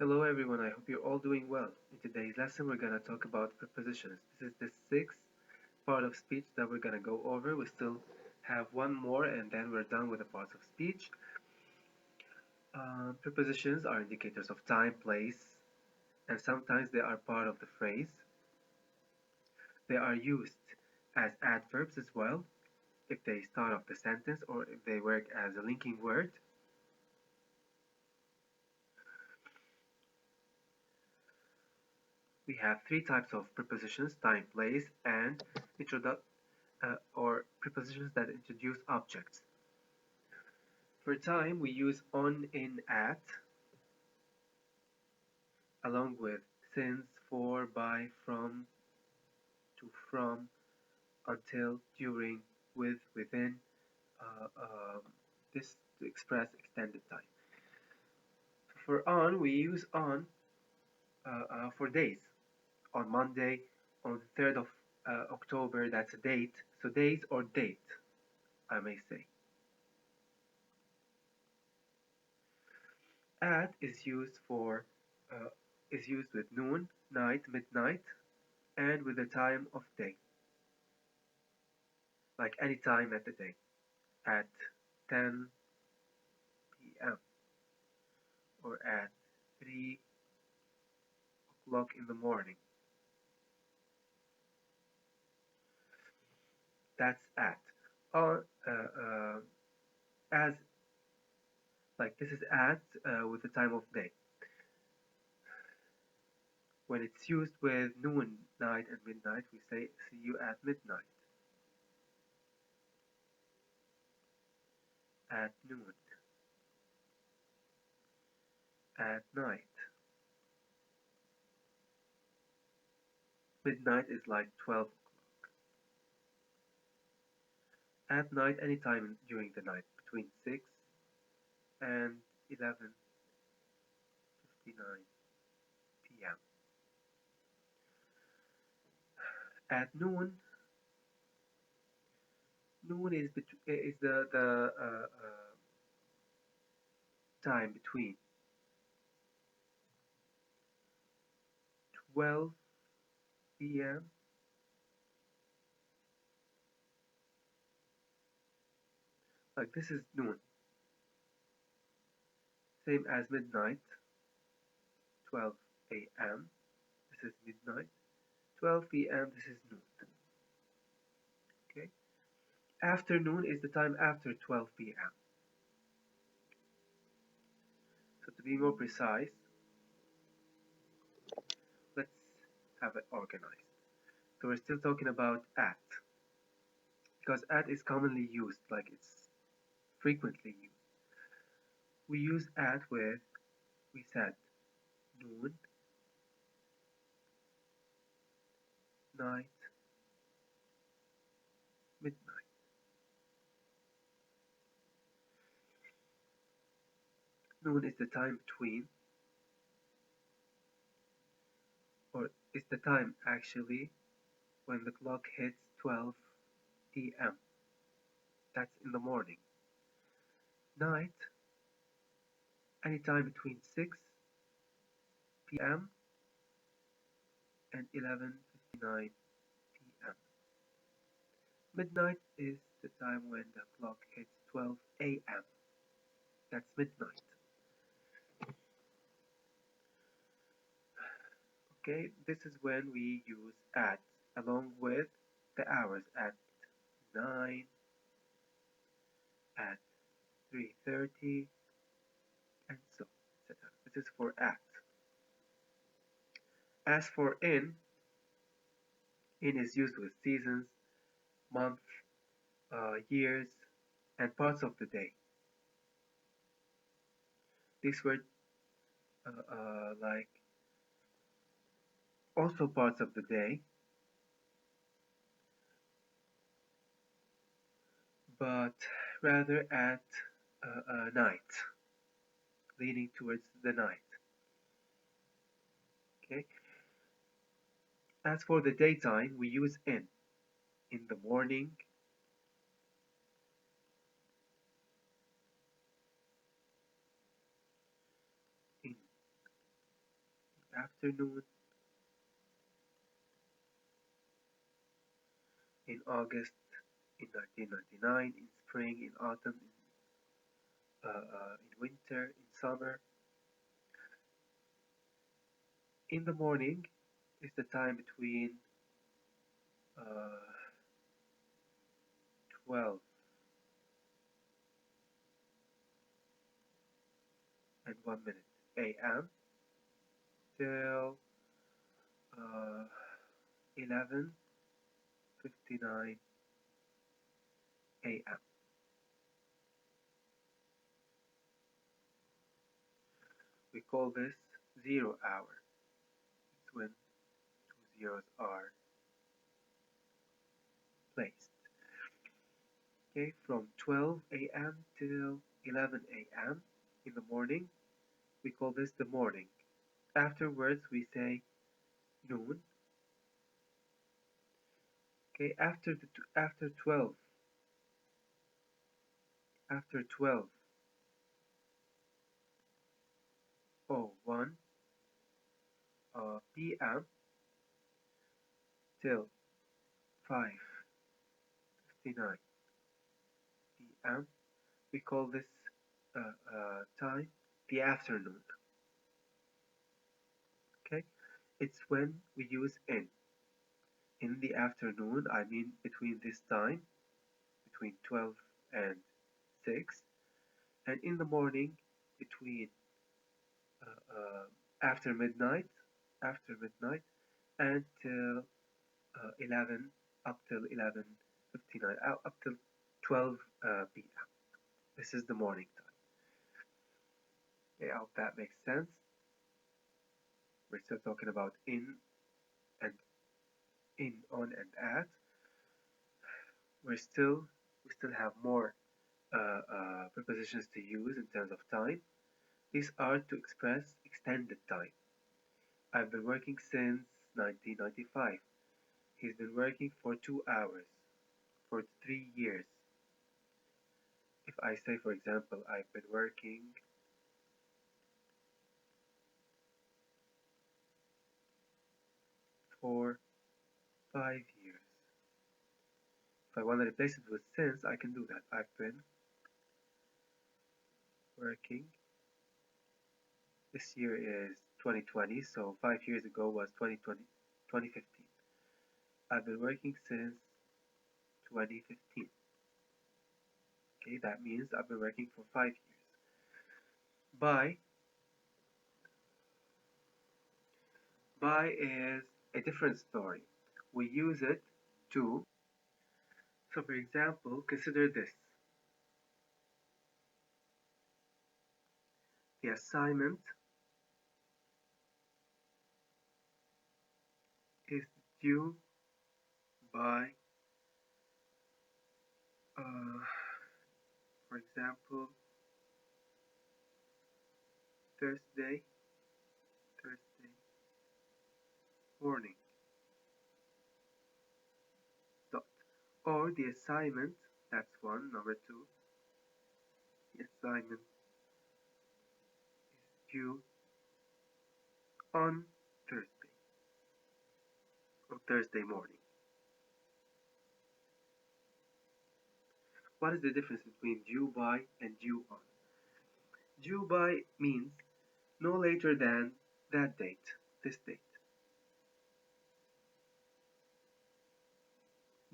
Hello everyone, I hope you're all doing well. In today's lesson we're going to talk about prepositions. This is the sixth part of speech that we're going to go over. We still have one more and then we're done with the parts of speech. Prepositions are indicators of time, place, and sometimes they are part of the phrase. They are used as adverbs as well, if they start off the sentence or if they work as a linking word. We have three types of prepositions: time, place, and or prepositions that introduce objects. For time, we use on, in, at, along with since, for, by, from, to, from, until, during, with, within, this to express extended time. For on, we use on for days. On Monday, on the 3rd of October, that's a date. So days or date, I may say. At is used with noon, night, midnight, and with the time of day. Like any time at the day, at 10 p.m. or at 3 o'clock in the morning. That's at. As like this is at with the time of day. When it's used with noon, night, and midnight, we say see you at midnight, at noon, at night. Midnight is like 12 o'clock. At night, anytime during the night, between 6 and 11:59 p.m. At noon, noon is the time between 12 p.m. like this is noon, same as midnight, 12 a.m. This is midnight, 12 p.m. This is noon. Okay. Afternoon is the time after 12 p.m. So to be more precise, let's have it organized. So we're still talking about at, because at is commonly used, like it's frequently used. We use at with, we said, noon, night, midnight. Noon is the time between, or is the time actually when the clock hits 12 p.m. That's in the morning. Night, anytime between 6 p.m. and 11:59 p.m. Midnight is the time when the clock hits 12 a.m. That's midnight. Okay, this is when we use at along with the hours at 9, at 3:30, and so etc. This is for at. As for in is used with seasons, months, years, and parts of the day. These were like also parts of the day, but rather at night, leaning towards the night. Okay. As for the daytime, we use in the morning, in afternoon. In August, in 1999, in spring, in autumn, in winter, in summer. In the morning is the time between uh, 12 and 1 minute a.m. till 11:59 a.m. We call this 0 hour. It's when two zeros are placed. Okay, from 12 a.m. till 11 a.m. in the morning, we call this the morning. Afterwards, we say noon. Okay, after 12, after 12:01 p.m. till 5:59 p.m. we call this time the afternoon. Okay, it's when we use in. In the afternoon, I mean between this time, between 12 and 6, and in the morning, between after midnight, and till 11, up till 11:59, up till 12 p.m. This is the morning time. Okay, I hope that makes sense. We're still talking about and on, and at. We still have more prepositions to use in terms of time. These are to express extended time. I've been working since 1995. He's been working for 2 hours, for 3 years. If I say, for example, I've been working for 5 years. If I want to replace it with since, I can do that. I've been working. This year is 2020, so 5 years ago was 2015. I've been working since 2015. Okay, that means I've been working for 5 years. By is a different story. We use it to, so for example, consider this. The assignment is due by, for example, Thursday morning. Dot. Or the assignment, that's one. Number two, the assignment is due on Thursday, or Thursday morning. What is the difference between due by and due on? Due by means no later than that date, this date.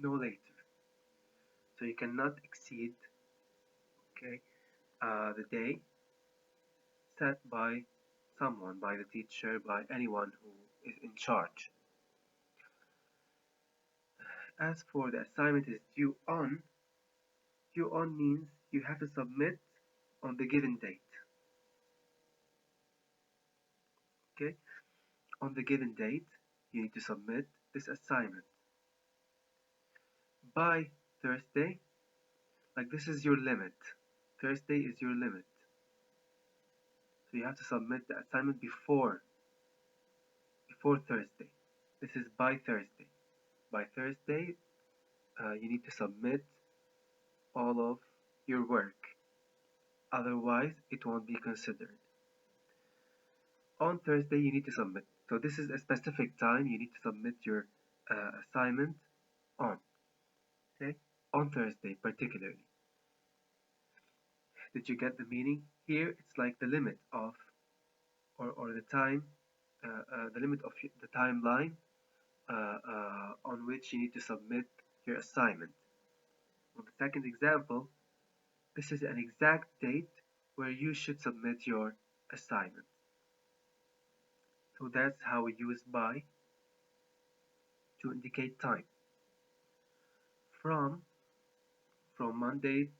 No later. So you cannot exceed, okay, the day set by someone, by the teacher, by anyone who is in charge. As for the assignment is due on means you have to submit on the given date. Okay? On the given date, you need to submit this assignment. By Thursday, like this is your limit. Thursday is your limit. So you have to submit the assignment before Thursday. This is by Thursday. By Thursday, you need to submit all of your work. Otherwise, it won't be considered. On Thursday, you need to submit. So this is a specific time you need to submit your assignment on. Okay? On Thursday, particularly. Did you get the meaning? Here, it's like the limit of, or the time, the limit of the timeline on which you need to submit your assignment. On the second example, this is an exact date where you should submit your assignment. So that's how we use by to indicate time. From Monday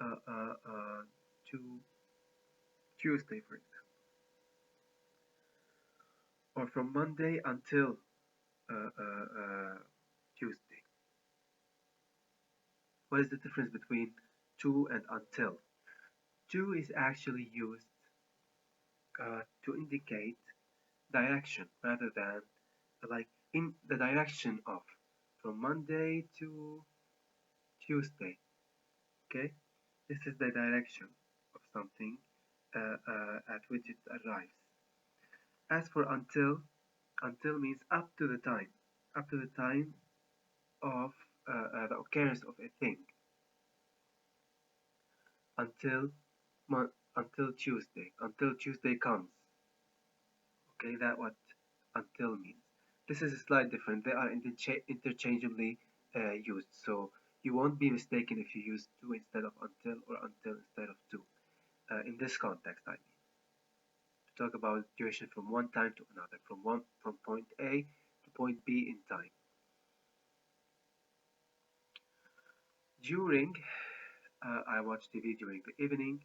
to Tuesday, for example, or from Monday until Tuesday. What is the difference between to and until? To is actually used to indicate direction rather than like in the direction of from Monday to Tuesday. Okay, this is the direction of something at which it arrives. As for until means up to the time of the occurrence of a thing until until Tuesday comes. Okay, that's what until means. This is a slight different. They are interchangeably used, so you won't be mistaken if you use to instead of until or until instead of to. In this context, I mean, to talk about duration from one time to another, from point A to point B in time. During, I watch TV during the evening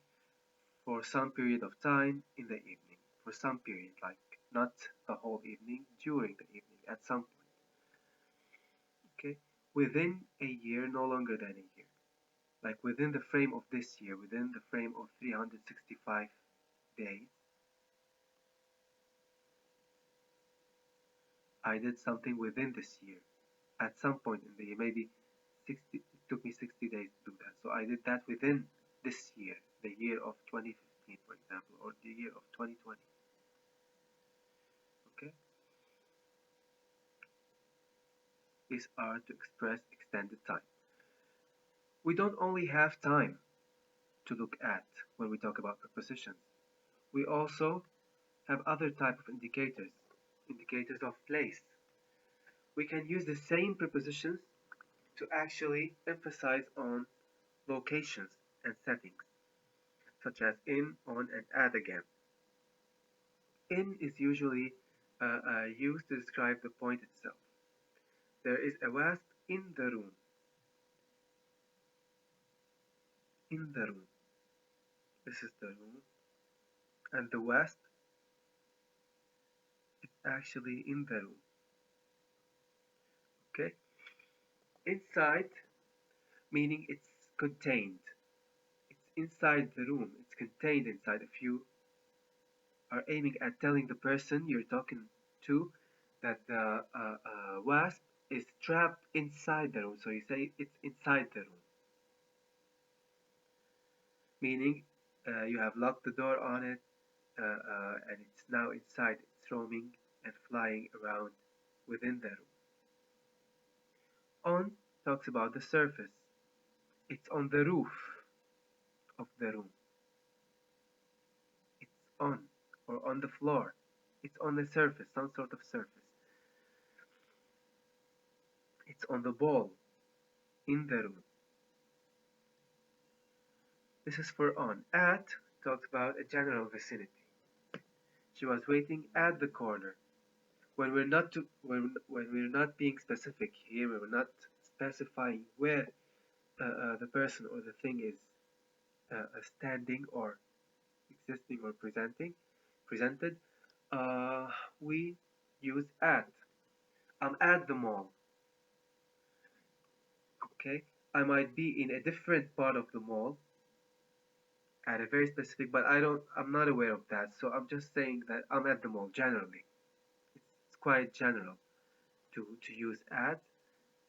for some period of time in the evening. For some period, like not the whole evening, during the evening, at some point. Okay, within a year, no longer than a year. Like within the frame of this year, within the frame of 365 days, I did something within this year. At some point in the year, maybe 60, it took me 60 days to do that. So I did that within this year, the year of 2015, for example, or the year of 2020. Okay? These are to express extended time. We don't only have time to look at when we talk about prepositions. We also have other type of indicators, indicators of place. We can use the same prepositions to actually emphasize on locations and settings, such as in, on, and at again. In is usually used to describe the point itself. There is a wasp in the room. In the room. This is the room. And the wasp is actually in the room. Okay? Inside, meaning it's contained. It's inside the room. It's contained inside. If you are aiming at telling the person you're talking to that the wasp is trapped inside the room, so you say it's inside the room, meaning you have locked the door on it and it's now inside. It's roaming and flying around within the room. On talks about the surface. It's on the roof of the room. It's on or on the floor. It's on the surface, some sort of surface. It's on the ball in the room. This is for on. At talks about a general vicinity. She was waiting at the corner. When we're not being specific here, we're not specifying where the person or the thing is standing or existing or presented. We use at. I'm at the mall. Okay, I might be in a different part of the mall at a very specific, but I'm not aware of that. So I'm just saying that I'm at the mall generally. It's quite general to use at,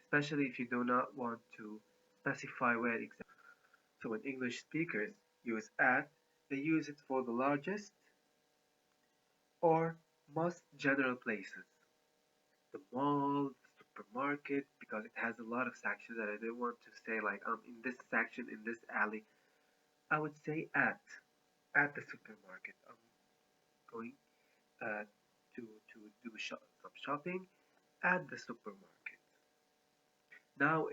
especially if you do not want to specify where exactly. So when English speakers use at, they use it for the largest or most general places. The mall, the supermarket, because it has a lot of sections and I didn't want to say like in this section, in this alley. I would say at the supermarket. I'm going to do some shopping at the supermarket. Now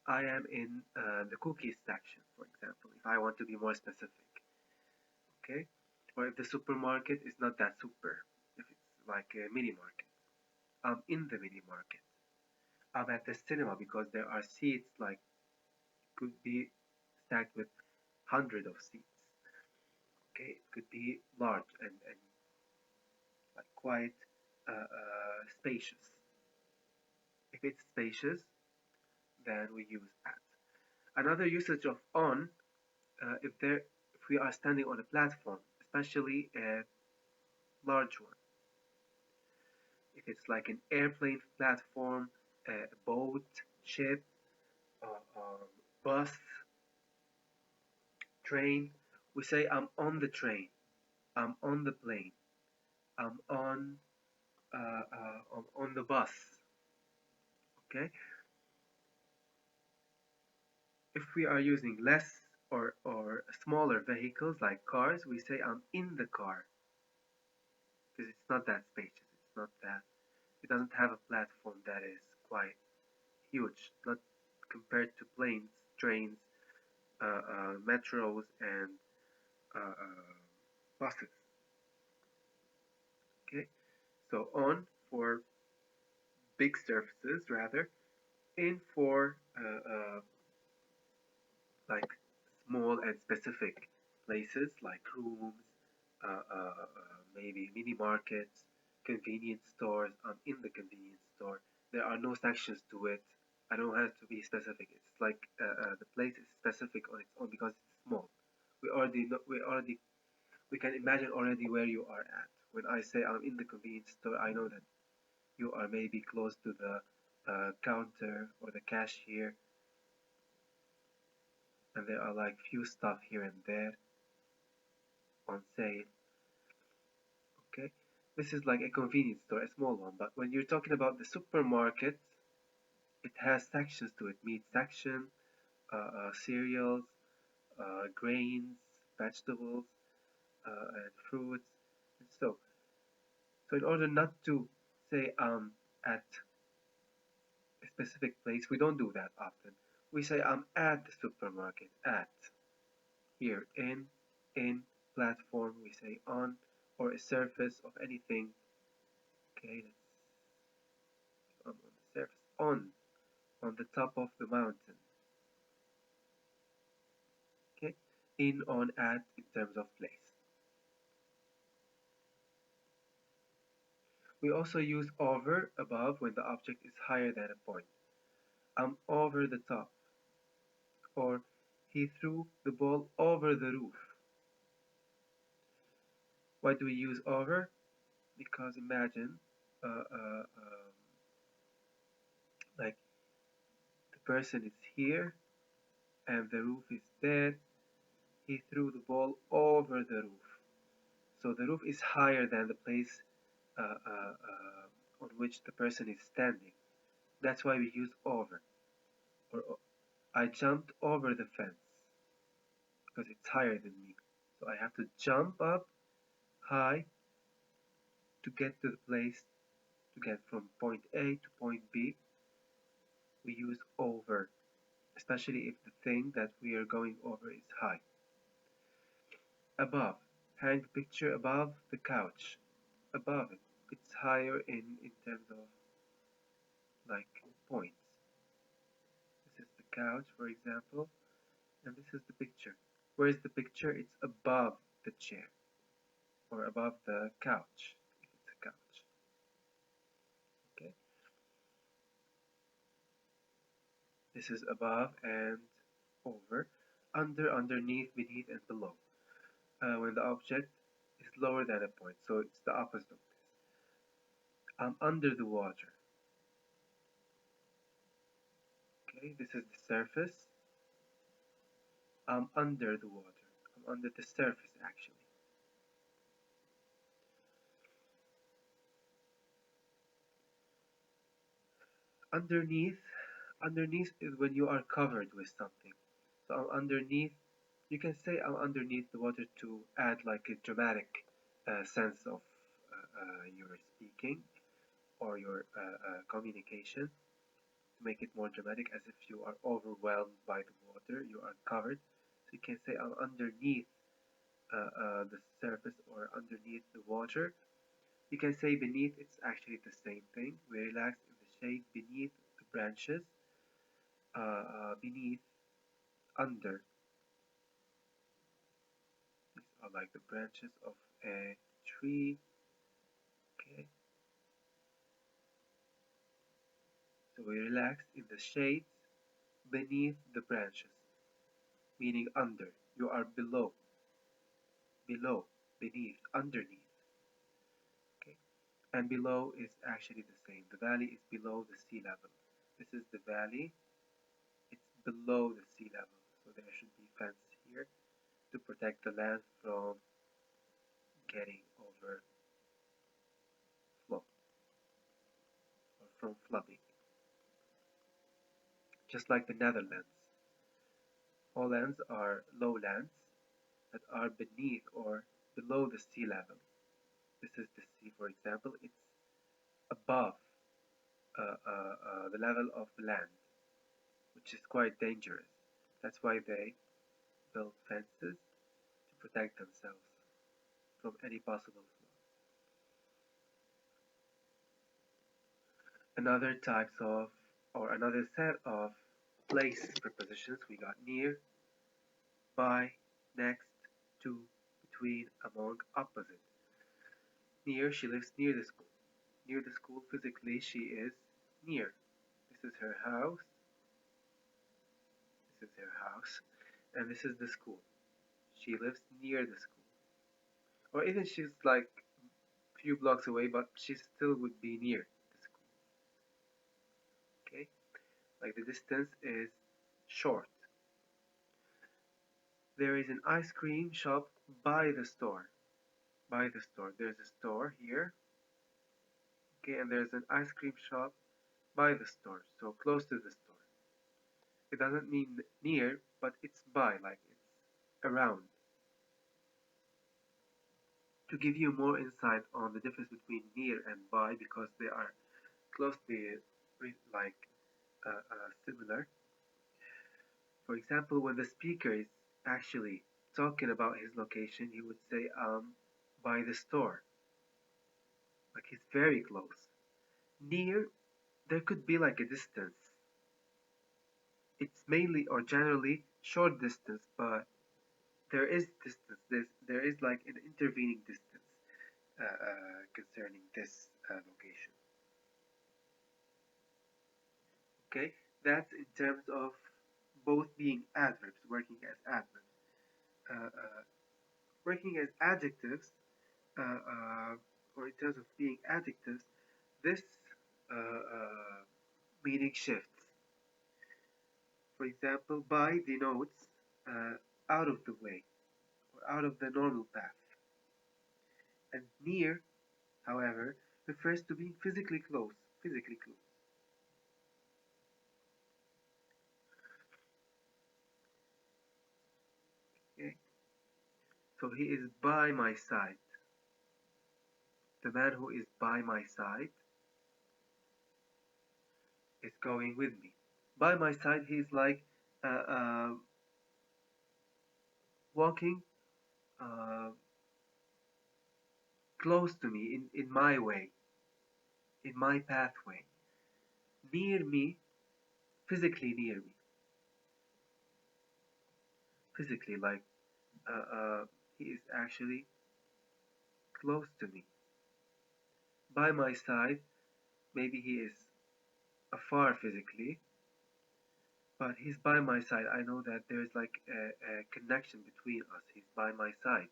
I am in the cookies section, for example, if I want to be more specific. Okay? Or if the supermarket is not that super, if it's like a mini market. I'm in the mini market. I'm at the cinema because there are seats like could be stacked with hundred of seats. Okay, it could be large and like quite spacious. If it's spacious, then we use at. Another usage of on, if we are standing on a platform, especially a large one. If it's like an airplane platform, a boat, ship, bus, train, we say I'm on the train, I'm on the plane, I'm on the bus. Okay. If we are using less or smaller vehicles like cars, we say I'm in the car because it's not that spacious. It's not that. It doesn't have a platform that is quite huge, not compared to planes, trains, metros, and buses. Okay, so on for big surfaces rather, in for like small and specific places like rooms, maybe mini markets, convenience stores. I'm in the convenience store. There are no sections to it. I don't have to be specific. It's like the place is specific on its own because it's small. We can imagine already where you are at. When I say I'm in the convenience store, I know that you are maybe close to the counter or the cashier, and there are like few stuff here and there on sale. Okay, this is like a convenience store, a small one. But when you're talking about the supermarket, it has sections to it: meat section, cereals, grains, vegetables, and fruits. And so in order not to say at a specific place, we don't do that often. We say I'm at the supermarket. At here in platform we say on or a surface of anything. Okay, on the surface on the top of the mountain. Okay, in, on, at in terms of place. We also use over, above when the object is higher than a point. I'm over the top. Or he threw the ball over the roof. Why do we use over? Because imagine like the person is here and the roof is there. He threw the ball over the roof. So the roof is higher than the place on which the person is standing. That's why we use over. Or I jumped over the fence because it's higher than me. So I have to jump up high to get to the place, to get from point A to point B. We use over, especially if the thing that we are going over is high. Above, hang the picture above the couch. Above it, it's higher in terms of like points. This is the couch, for example, and this is the picture. Where is the picture? It's above the chair or above the couch if it's a couch. Okay. This is above and over, under, underneath, beneath, and below. When the object is lower than a point, so it's the opposite of this. I'm under the water. Okay, this is the surface. I'm under the water. I'm under the surface actually. Underneath, underneath is when you are covered with something. So I'm underneath, you can say I'm underneath the water to add like a dramatic sense of your speaking or your communication, to make it more dramatic, as if you are overwhelmed by the water, you are covered. So you can say I'm underneath the surface or underneath the water. You can say beneath, it's actually the same thing. We relax in the shade beneath the branches, beneath, under. These are like the branches of a tree. Okay, so we relax in the shades beneath the branches, meaning under. You are below, below, beneath, underneath. Okay, and below is actually the same. The valley is below the sea level. This is the valley. It's below the sea level, so there should be fence here to protect the land from getting overflow or from flooding. Just like the Netherlands, all lands are lowlands that are beneath or below the sea level. This is the sea, for example, it's above the level of the land, which is quite dangerous. That's why they build fences to protect themselves from any possible flood. Another types of, or another set of place prepositions, we got near, by, next, to, between, among, opposite. Near, she lives near the school. Near the school, physically, she is near. This is her house. This is her house. And this is the school. She lives near the school. Or even she's like a few blocks away, but she still would be near the school. Okay? Like the distance is short. There is an ice cream shop by the store. By the store. There's a store here. Okay, and there's an ice cream shop by the store, so close to the store. It doesn't mean near, but it's by, like it's around. To give you more insight on the difference between near and by, because they are closely like similar. For example, when the speaker is actually talking about his location, he would say by the store, like he's very close. Near, there could be like a distance. It's mainly or generally short distance, but there is distance. There is like an intervening distance concerning this location. Okay, that's in terms of both being adverbs, working as adverbs. Working as adjectives, or in terms of being adjectives, this meaning shifts. For example, by denotes out of the way or out of the normal path, and near, however, refers to being physically close. Physically close. Okay, so he is by my side. The man who is by my side is going with me. By my side, he's like uh, uh, walking uh, close to me in my way, in my pathway, near me, physically near me, physically like he is actually close to me. By my side, maybe he is afar physically, but he's by my side. I know that there's like a connection between us. He's by my side.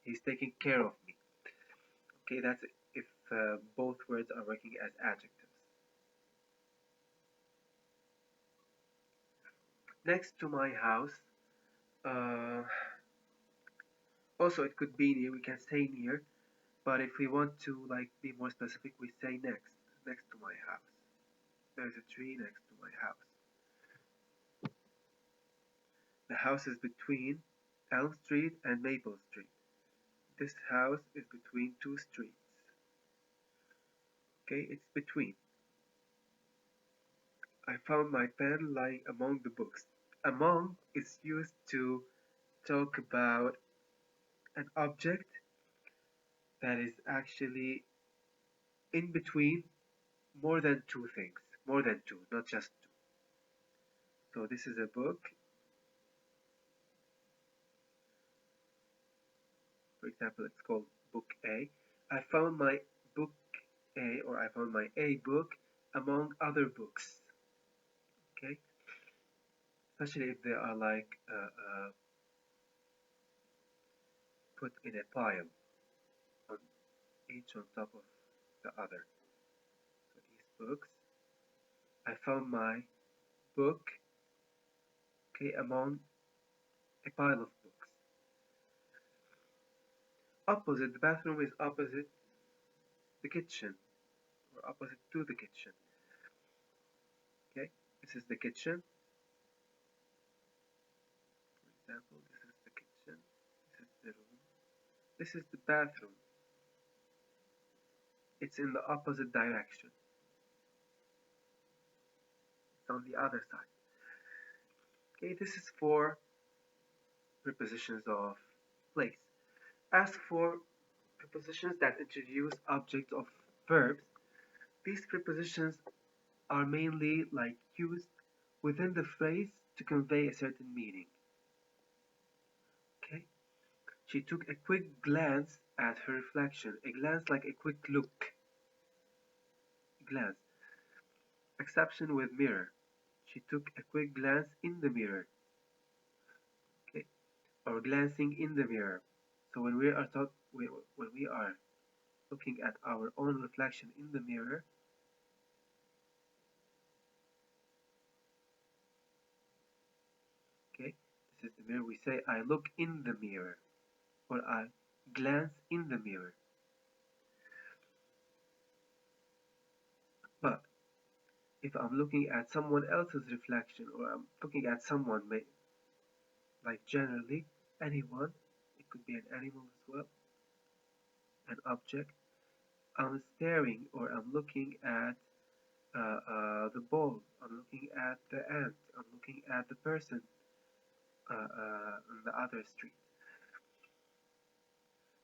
He's taking care of me. Okay, that's if both words are working as adjectives. Next to my house, uh, also it could be near. We can say near, but if we want to like be more specific, we say next. next to my house. There's a tree next to my house. The house is between Elm Street and Maple Street. This house is between two streets. Okay, it's between. I found my pen lying among the books. Among is used to talk about an object that is actually in between more than two things. More than two, not just two. So this is a book. For example, it's called Book A. I found my book A, or I found my A book among other books. Okay, especially if they are like put in a pile, on each on top of the other. So these books. I found my book, okay, among a pile of books. Opposite, the bathroom is opposite the kitchen, or opposite to the kitchen. Okay, this is the kitchen. For example, this is the kitchen. This is the room. This is the bathroom. It's in the opposite direction. It's on the other side. Okay, this is for prepositions of place. As for prepositions that introduce objects of verbs, these prepositions are mainly like used within the phrase to convey a certain meaning. Okay? She took a quick glance at her reflection. A glance like a quick look. Glance. Exception with mirror. She took a quick glance in the mirror. Okay? Or glancing in the mirror. So when we are looking at our own reflection in the mirror, okay, this is the mirror. We say I look in the mirror, or I glance in the mirror. But if I'm looking at someone else's reflection, or I'm looking at someone, like generally anyone, it could be an animal as well, an object, I'm staring, or I'm looking at the ball, I'm looking at the ant, I'm looking at the person on the other street.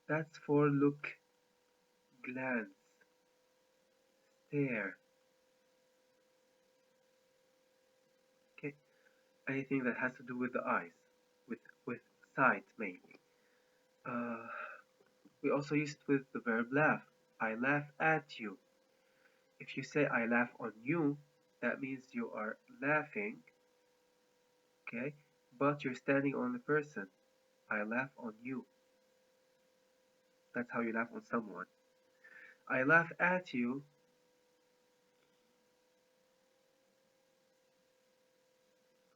That's for look, glance, stare. Okay, anything that has to do with the eyes, with sight mainly. Uh, we also use it with the verb laugh. I laugh at you. If you say I laugh on you, that means you are laughing, okay, but you're standing on the person. I laugh on you. That's how you laugh on someone. I laugh at you.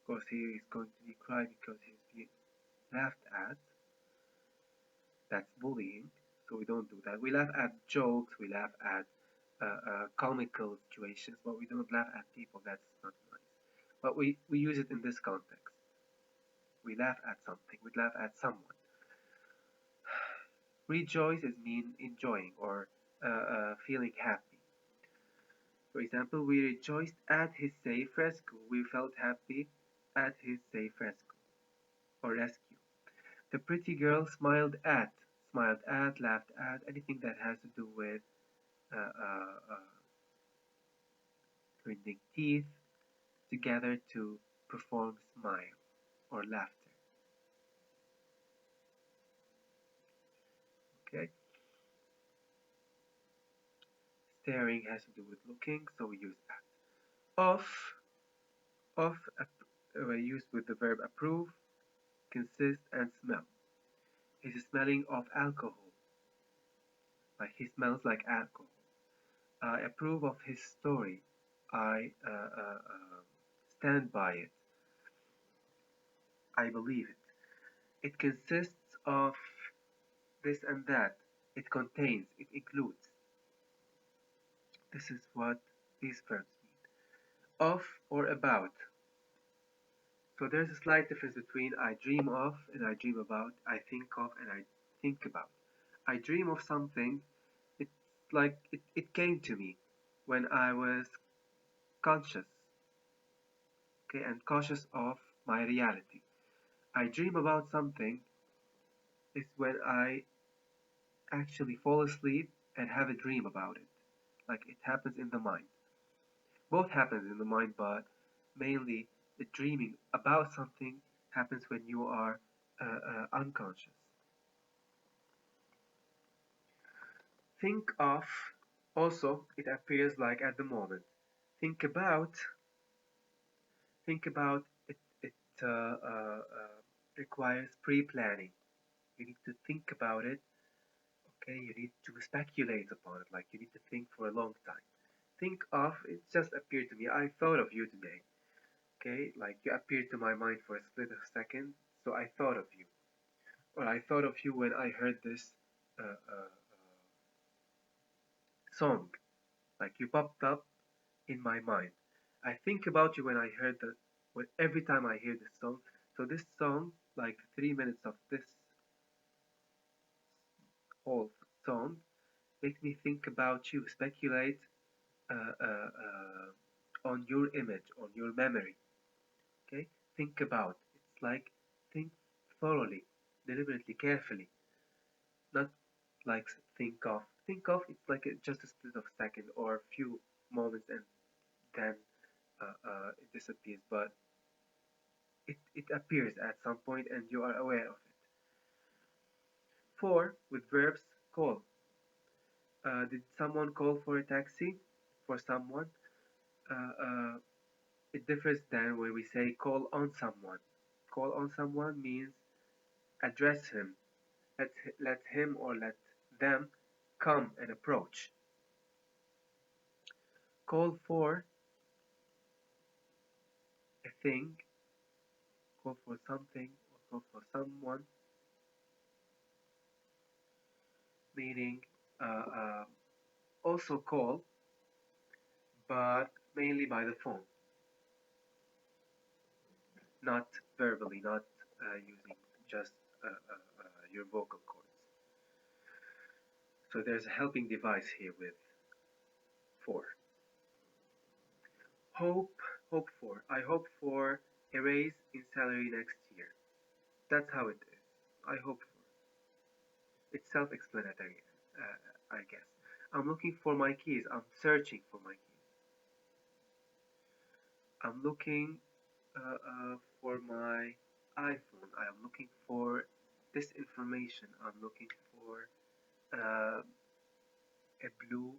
Of course, he is going to be crying because he's being laughed at. That's bullying, so we don't do that. We laugh at jokes, we laugh at comical situations, but we don't laugh at people. That's not nice. But we use it in this context. We laugh at something, we laugh at someone. Rejoice is mean enjoying or feeling happy. For example, we rejoiced at his safe rescue. We felt happy at his safe rescue or rescue. The pretty girl smiled at, laughed at, anything that has to do with uh, uh, uh, grinding teeth together to perform smile or laughter. Okay? Staring has to do with looking, so we use at. Of used with the verb approve, consist, and smell. He's smelling of alcohol, like he smells like alcohol. I approve of his story. I stand by it. I believe it. It consists of this and that. It contains, it includes. This is what these verbs mean. Of or about. So there's a slight difference between I dream of and I dream about, I think of and I think about. I dream of something, it's like it came to me when I was conscious, okay, and conscious of my reality. I dream about something is when I actually fall asleep and have a dream about it. Like it happens in the mind. Both happens in the mind, but mainly the dreaming about something happens when you are unconscious. Think of, also it appears like at the moment. Think about, think about it. It requires pre-planning. You need to think about it. Okay, you need to speculate upon it. Like you need to think for a long time. Think of, it just appeared to me. I thought of you today. Okay, like you appeared to my mind for a split of a second, so I thought of you. Or I thought of you when I heard this song. Like you popped up in my mind. I think about you when I heard that, when every time I hear this song. So this song, like 3 minutes of this whole song, makes me think about you, speculate on your image, on your memory. Okay, think about. It's like think thoroughly, deliberately, carefully, not like think of. Think of. It's like just a split of a second or a few moments, and then it disappears. But it appears at some point, and you are aware of it. For with verbs call. Did someone call for a taxi? For someone, uh, uh, it differs than when we say call on someone. Call on someone means address him. Let him or let them come and approach. Call for a thing, call for something, or call for someone, meaning also call, but mainly by the phone, not verbally, not using just your vocal cords. So there's a helping device here with for. Hope, hope for. I hope for a raise in salary next year. That's how it is. I hope for. It's self-explanatory, I guess. I'm looking for my keys. I'm searching for my keys. I'm looking for my iPhone. I am looking for this information. I'm looking for a blue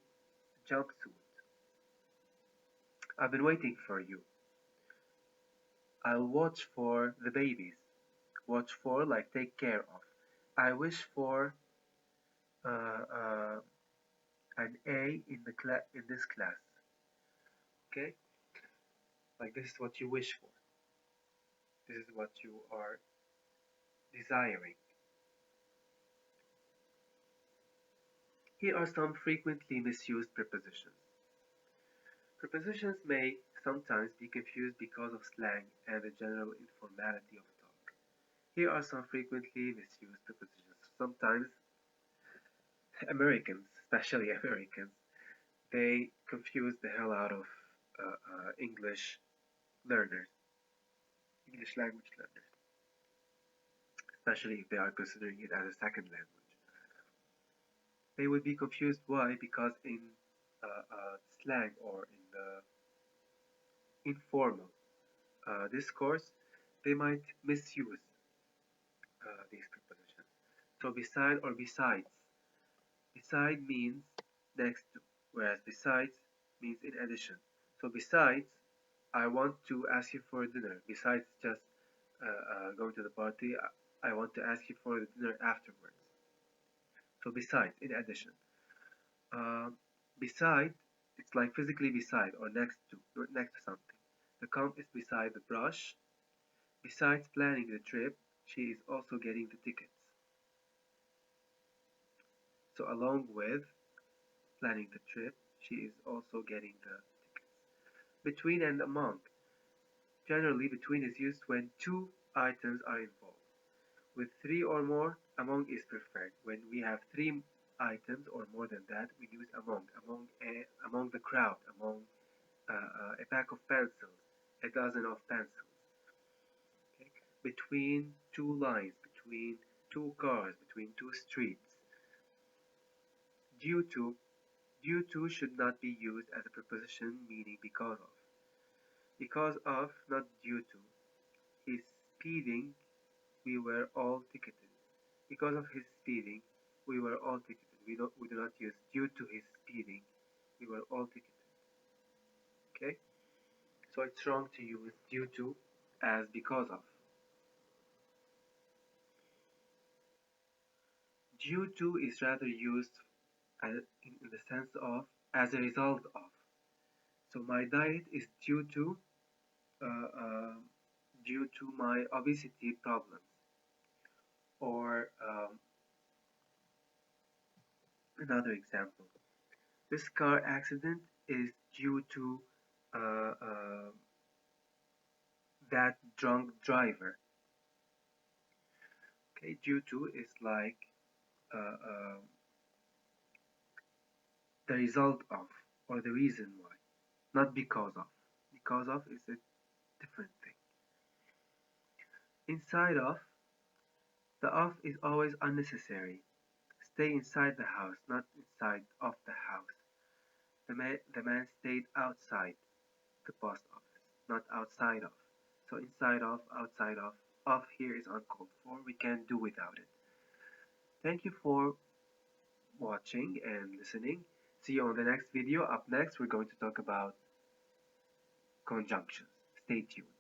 jumpsuit. I've been waiting for you. I'll watch for the babies. Watch for, like, take care of. I wish for uh, uh, an A in the in this class. Okay, like this is what you wish for. This is what you are desiring. Here are some frequently misused prepositions. Prepositions may sometimes be confused because of slang and the general informality of talk. Here are some frequently misused prepositions. Sometimes Americans, especially Americans, they confuse the hell out of English learners, English language learners, especially if they are considering it as a second language. They would be confused. Why? Because in slang or in the informal discourse, they might misuse these prepositions. So beside or besides. Beside means next to, whereas besides means in addition. So besides, I want to ask you for dinner. Besides just going to the party, I want to ask you for the dinner afterwards. So besides, in addition. Uh, beside, it's like physically beside or next to, or next to something. The comp is beside the brush. Besides planning the trip, she is also getting the tickets. So along with planning the trip, She is also getting the tickets. Between and among. Generally, between is used when two items are involved. With three or more, among is preferred. When we have three items or more than that, we use among the crowd, among a pack of pencils, a dozen of pencils. Okay? Between two lines, between two cars, between two streets. Due to. Due to should not be used as a preposition meaning because of. Because of, not due to. His speeding, we were all ticketed. Because of his speeding, we were all ticketed. We do not use due to his speeding, we were all ticketed. Okay? So it's wrong to use due to as because of. Due to is rather used in the sense of as a result of. So my diet is uh, uh, due to my obesity problems. Or another example. This car accident is due to uh, uh, that drunk driver. Okay, due to is like uh, uh, the result of or the reason why, not because of. Because of is a different thing. Inside of, the of is always unnecessary. Stay inside the house, not inside of the house. The man stayed outside the post office, not outside of. So inside of, outside of here is uncalled for. We can't do without it. Thank you for watching and listening. See you on the next video. Up next, we're going to talk about conjunctions. Stay tuned.